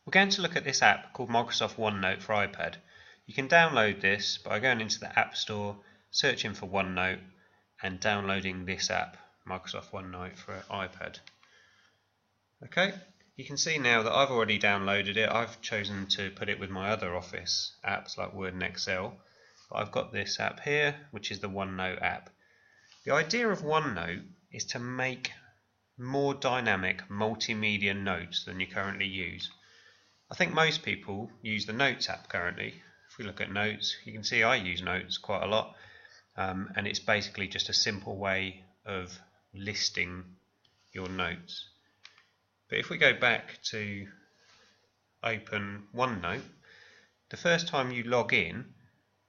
We're going to look at this app called Microsoft OneNote for iPad. You can download this by going into the App Store, searching for OneNote and downloading this app, Microsoft OneNote for iPad. Okay, you can see now that I've already downloaded it. I've chosen to put it with my other Office apps like Word and Excel. But I've got this app here, which is the OneNote app. The idea of OneNote is to make more dynamic multimedia notes than you currently use. I think most people use the Notes app currently. If we look at Notes, you can see I use Notes quite a lot, and it's basically just a simple way of listing your notes. But if we go back to open OneNote, the first time you log in,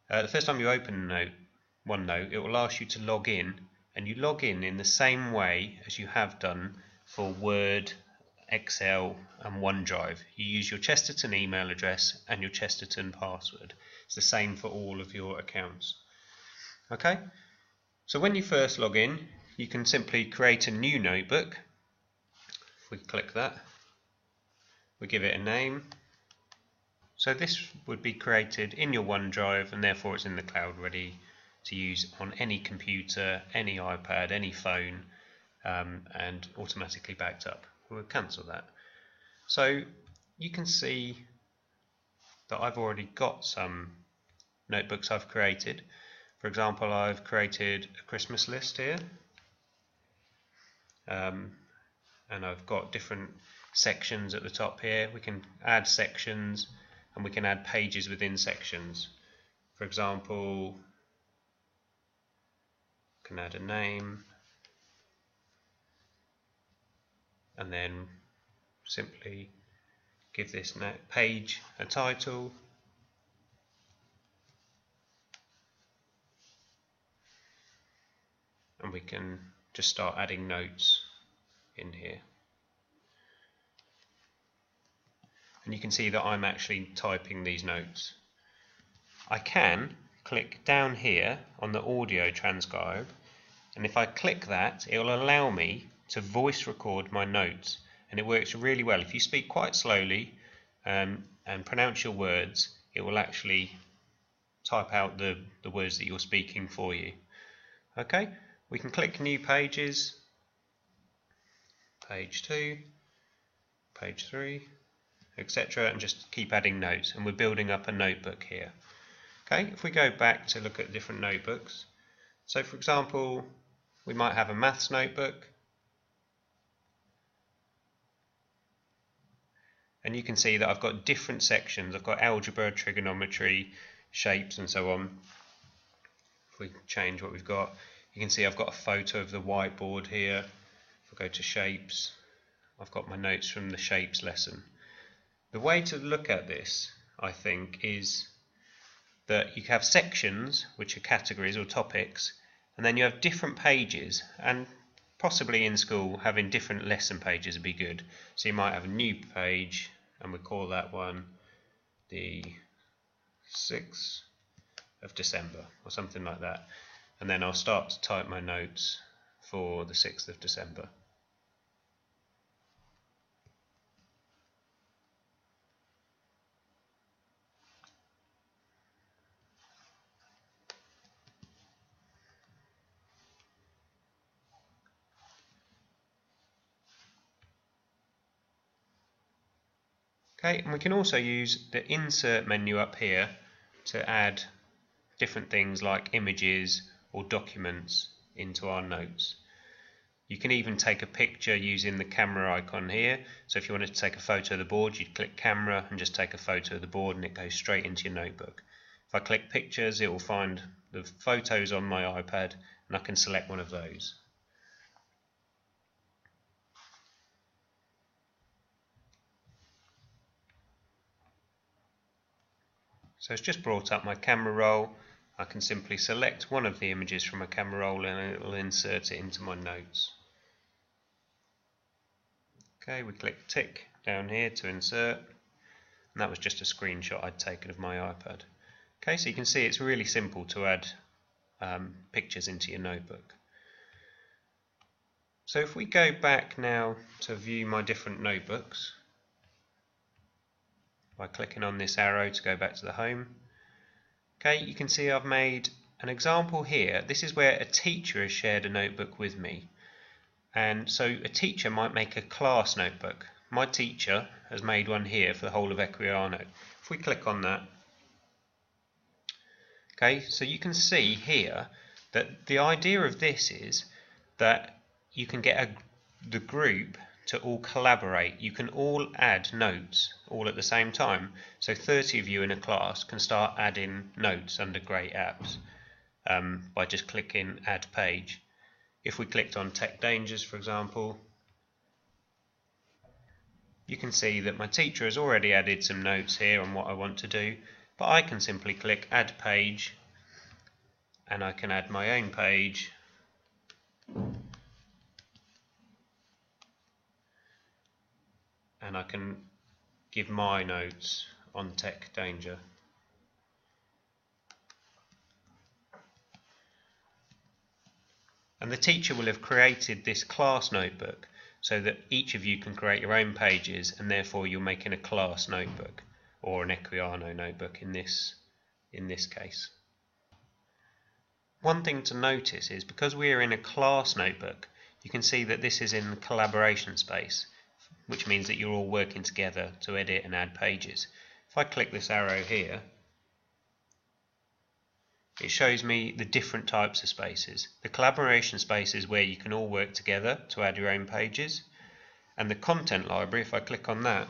the first time you open OneNote, it will ask you to log in, and you log in the same way as you have done for Word, Excel and OneDrive. You use your Chesterton email address and your Chesterton password. It's the same for all of your accounts. Okay, so when you first log in, you can simply create a new notebook. If we click that, we give it a name. So this would be created in your OneDrive, and therefore it's in the cloud ready to use on any computer, any iPad, any phone, and automatically backed up. We'll cancel that. So you can see that I've already got some notebooks I've created. For example, I've created a Christmas list here, and I've got different sections at the top here. We can add sections and we can add pages within sections. For example, I can add a name and then simply give this page a title, and we can just start adding notes in here. And you can see that I'm actually typing these notes. I can click down here on the audio transcribe, and if I click that, it will allow me to voice record my notes, and it works really well. If you speak quite slowly and pronounce your words, it will actually type out the words that you're speaking for you. Okay, we can click new pages, page 2, page 3, etc., and just keep adding notes, and we're building up a notebook here. Okay, if we go back to look at different notebooks, so for example, we might have a maths notebook, and you can see that I've got different sections. I've got algebra, trigonometry, shapes and so on. If we change what we've got, you can see I've got a photo of the whiteboard here. If I go to shapes, I've got my notes from the shapes lesson. The way to look at this, I think, is that you have sections which are categories or topics, and then you have different pages, and possibly in school having different lesson pages would be good. So you might have a new page, and we call that one the 6th of December or something like that, and then I'll start to type my notes for the 6th of December. Okay, and we can also use the insert menu up here to add different things like images or documents into our notes. You can even take a picture using the camera icon here. So if you wanted to take a photo of the board, you'd click camera and just take a photo of the board, and it goes straight into your notebook. If I click pictures, it will find the photos on my iPad, and I can select one of those. So it's just brought up my camera roll. I can simply select one of the images from a camera roll and it will insert it into my notes. Okay, we click tick down here to insert, and that was just a screenshot I'd taken of my iPad. Okay, so you can see it's really simple to add pictures into your notebook. So if we go back now to view my different notebooks, by clicking on this arrow to go back to the home. Okay, you can see I've made an example here. This is where a teacher has shared a notebook with me. And so a teacher might make a class notebook. My teacher has made one here for the whole of Equiano. If we click on that, okay, so you can see here that the idea of this is that you can get the group to all collaborate. You can all add notes all at the same time. So 30 of you in a class can start adding notes under Great Apps by just clicking Add Page. If we clicked on Tech Dangers, for example, you can see that my teacher has already added some notes here on what I want to do, but I can simply click Add Page and I can add my own page and I can give my notes on Tech Danger. And the teacher will have created this class notebook so that each of you can create your own pages, and therefore you're making a class notebook or an Equiano notebook in this case. One thing to notice is because we are in a class notebook, you can see that this is in the collaboration space, which means that you're all working together to edit and add pages. If I click this arrow here, it shows me the different types of spaces. The collaboration space is where you can all work together to add your own pages. And the content library, if I click on that,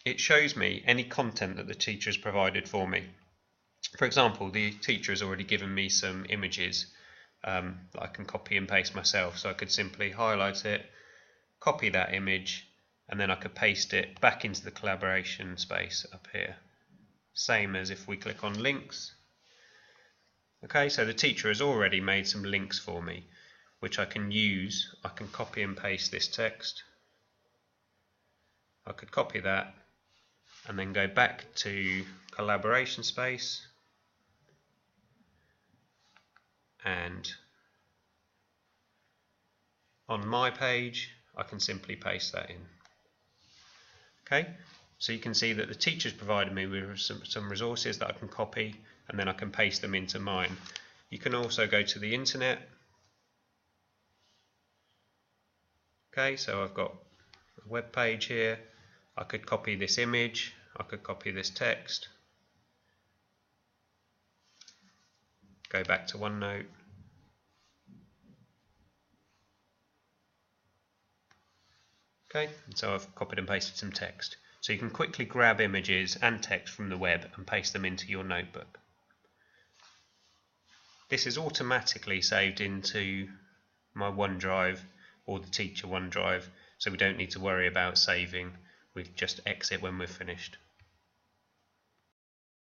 it shows me any content that the teacher has provided for me. For example, the teacher has already given me some images that I can copy and paste myself. So I could simply highlight it, copy that image, and then I could paste it back into the collaboration space up here. Same as if we click on links. Okay, so the teacher has already made some links for me, which I can use. I can copy and paste this text. I could copy that and then go back to collaboration space and on my page I can simply paste that in. Okay. So you can see that the teacher's provided me with some resources that I can copy and then I can paste them into mine. You can also go to the internet. Okay, so I've got a web page here. I could copy this image, I could copy this text, go back to OneNote. Okay, and so I've copied and pasted some text. So you can quickly grab images and text from the web and paste them into your notebook. This is automatically saved into my OneDrive or the teacher OneDrive, so we don't need to worry about saving. We just exit when we're finished.